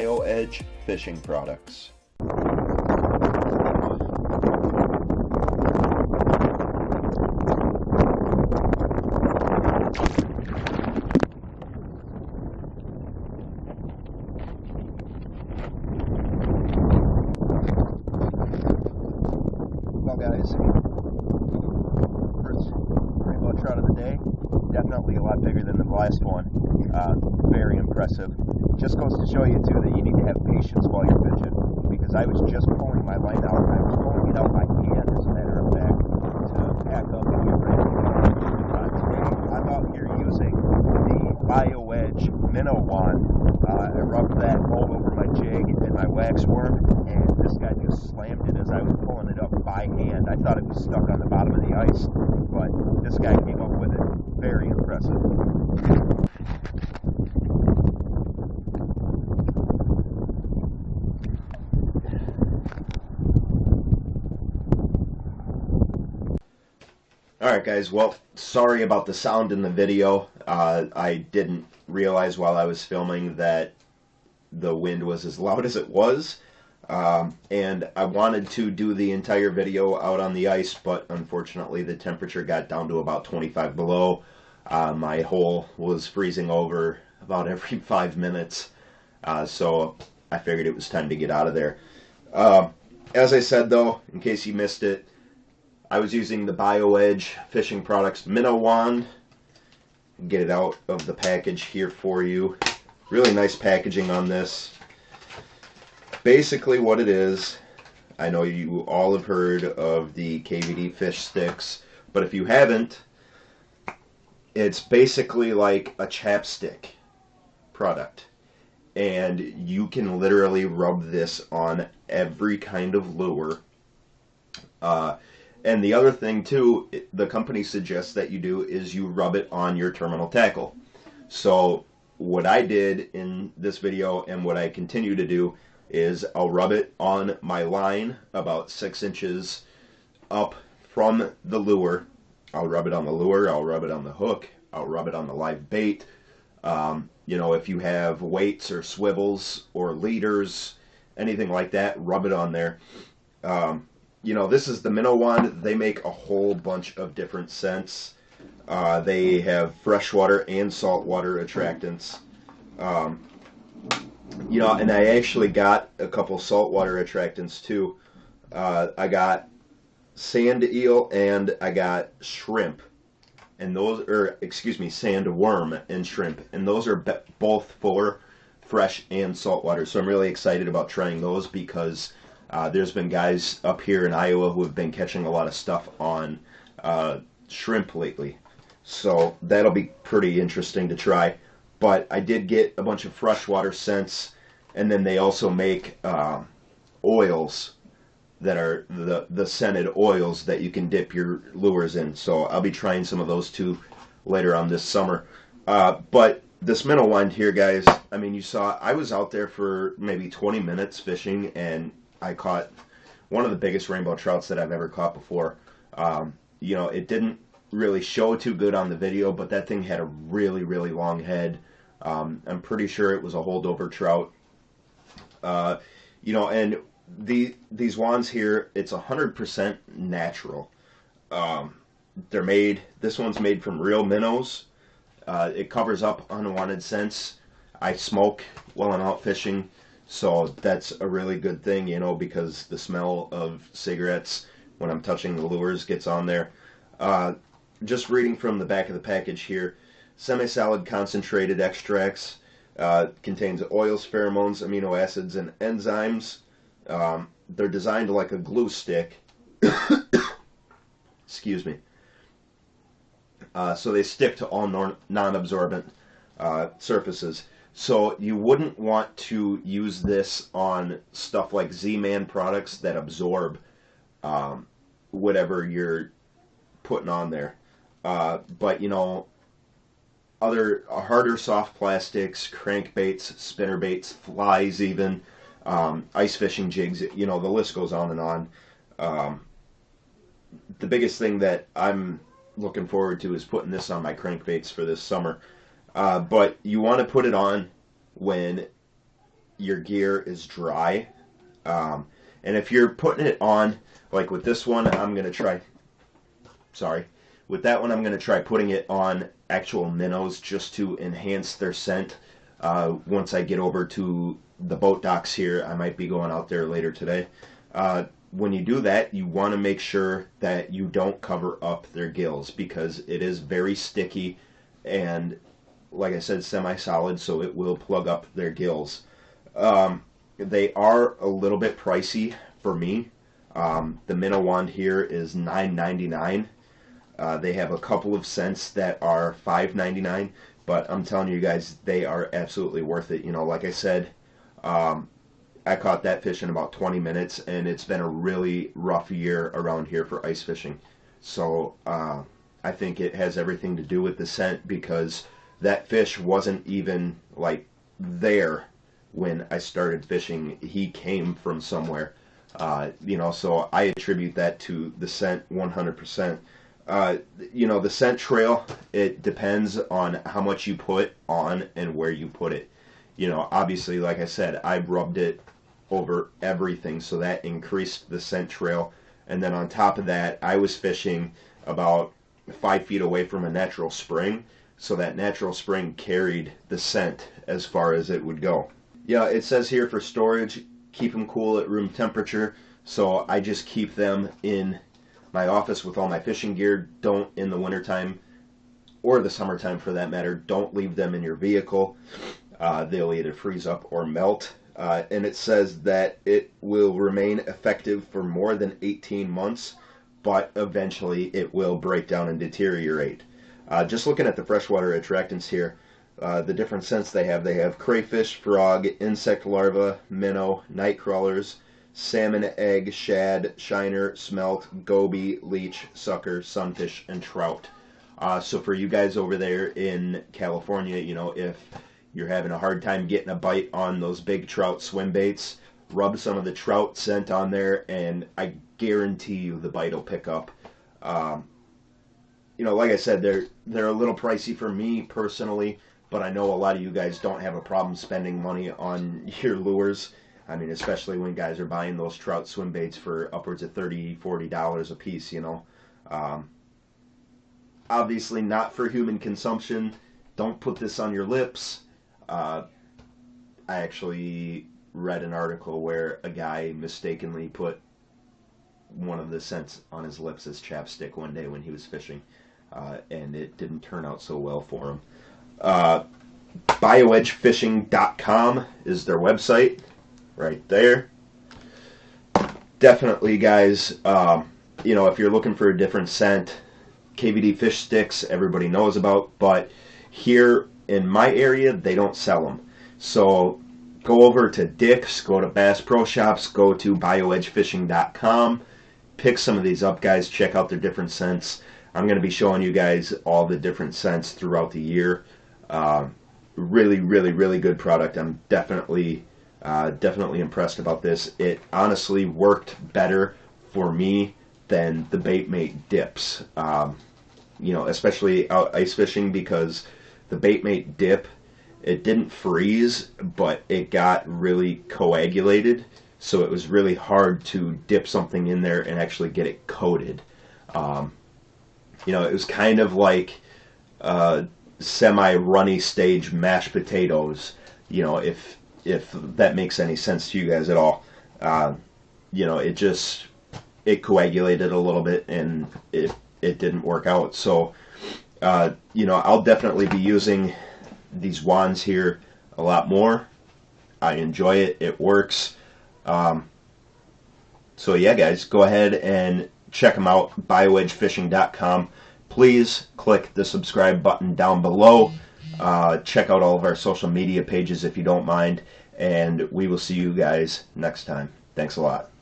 Bioedge Fishing Products. Well guys, first rainbow trout of the day, definitely a lot bigger than the last one, very impressive. Just goes to show you too that you need to have patience while you're fishing, because I was just pulling my line out, I was pulling it out by hand as a matter of fact, to pack up and get ready. Today I'm out here using the Bioedge Minnow Wand. I rubbed that all over my jig and my wax worm, and this guy just slammed it as I was pulling it up by hand. I thought it was stuck on the bottom of the ice, but this guy came up with it. Very impressive. Alright guys, well, sorry about the sound in the video. I didn't realize while I was filming that the wind was as loud as it was. And I wanted to do the entire video out on the ice, but unfortunately the temperature got down to about 25 below. My hole was freezing over about every 5 minutes, so I figured it was time to get out of there. As I said though, in case you missed it, I was using the Bioedge Fishing Products Minnow Wand. Get it out of the package here for you. Really nice packaging on this. Basically what it is, I know you all have heard of the KVD fish sticks, but if you haven't, it's basically like a chapstick product. And you can literally rub this on every kind of lure. And the other thing too, the company suggests that you do is you rub it on your terminal tackle. So what I did in this video and what I continue to do is I'll rub it on my line about 6 inches up from the lure. I'll rub it on the lure, I'll rub it on the hook, I'll rub it on the live bait. You know, if you have weights or swivels or leaders, anything like that, rub it on there. You know, this is the Minnow Wand. They make a whole bunch of different scents. They have freshwater and saltwater attractants. You know, and I actually got a couple saltwater attractants too. I got sand eel and I got shrimp. And those are, excuse me, sandworm and shrimp. And those are both for fresh and saltwater. So I'm really excited about trying those because there's been guys up here in Iowa who have been catching a lot of stuff on shrimp lately. So that'll be pretty interesting to try. But I did get a bunch of freshwater scents, and then they also make oils that are the scented oils that you can dip your lures in. So I'll be trying some of those too later on this summer. But this Minnow Wand here, guys, I mean, you saw I was out there for maybe 20 minutes fishing, and I caught one of the biggest rainbow trouts that I've ever caught before. You know, it didn't really show too good on the video, but that thing had a really, really long head. I'm pretty sure it was a holdover trout. You know, and these wands here, it's 100% natural. They're made, this one's made from real minnows. It covers up unwanted scents. I smoke while I'm out fishing, so that's a really good thing, you know, because the smell of cigarettes when I'm touching the lures gets on there. Just reading from the back of the package here, semi-solid concentrated extracts, contains oils, pheromones, amino acids, and enzymes. They're designed like a glue stick. Excuse me. So they stick to all non-absorbent surfaces. So you wouldn't want to use this on stuff like Z-Man products that absorb whatever you're putting on there. But, you know, other harder soft plastics, crankbaits, spinnerbaits, flies even, ice fishing jigs, you know, the list goes on and on. The biggest thing that I'm looking forward to is putting this on my crankbaits for this summer. But you want to put it on when your gear is dry. And if you're putting it on, like with this one, I'm going to try, sorry, with that one I'm going to try putting it on actual minnows just to enhance their scent. Once I get over to the boat docks here, I might be going out there later today. When you do that, you want to make sure that you don't cover up their gills, because it is very sticky and, like I said, semi-solid, so it will plug up their gills. They are a little bit pricey for me. The Minnow Wand here is $9.99. They have a couple of scents that are $5.99, but I'm telling you guys, they are absolutely worth it. You know, like I said, I caught that fish in about 20 minutes, and it's been a really rough year around here for ice fishing. So I think it has everything to do with the scent, because that fish wasn't even like there when I started fishing. He came from somewhere, you know, so I attribute that to the scent 100%. You know, the scent trail, it depends on how much you put on and where you put it. You know, obviously, like I said, I rubbed it over everything, so that increased the scent trail. And then on top of that, I was fishing about 5 feet away from a natural spring, so that natural spring carried the scent as far as it would go. Yeah, it says here for storage, keep them cool at room temperature, so I just keep them in my office with all my fishing gear. Don't, in the wintertime, or the summertime for that matter, don't leave them in your vehicle. They'll either freeze up or melt. And it says that it will remain effective for more than 18 months, but eventually it will break down and deteriorate. Just looking at the freshwater attractants here, the different scents they have crayfish, frog, insect larva, minnow, night crawlers, salmon, egg, shad, shiner, smelt, goby, leech, sucker, sunfish, and trout. So for you guys over there in California, you know, if you're having a hard time getting a bite on those big trout swim baits, rub some of the trout scent on there, and I guarantee you the bite will pick up. You know, like I said, they're a little pricey for me personally, but I know a lot of you guys don't have a problem spending money on your lures. I mean, especially when guys are buying those trout swim baits for upwards of $30, $40 a piece, you know. Obviously not for human consumption. Don't put this on your lips. I actually read an article where a guy mistakenly put one of the scents on his lips as chapstick one day when he was fishing, and it didn't turn out so well for him. Bioedgefishing.com is their website, right there. Definitely, guys, you know, if you're looking for a different scent, KVD fish sticks, everybody knows about, but here in my area, they don't sell them. So go over to Dick's, go to Bass Pro Shops, go to bioedgefishing.com, pick some of these up, guys. Check out their different scents. I'm going to be showing you guys all the different scents throughout the year. Really, really, really good product. I'm definitely impressed about this. It honestly worked better for me than the Baitmate dips. You know, especially out ice fishing, because the Baitmate dip, it didn't freeze, but it got really coagulated, so it was really hard to dip something in there and actually get it coated. You know, it was kind of like semi-runny stage mashed potatoes, you know, if that makes any sense to you guys at all. You know, it coagulated a little bit, and it didn't work out. So you know, I'll definitely be using these wands here a lot more. I enjoy it. It works. So yeah, guys, go ahead and check them out, bioedgefishing.com. Please click the subscribe button down below. Check out all of our social media pages if you don't mind, and we will see you guys next time. Thanks a lot.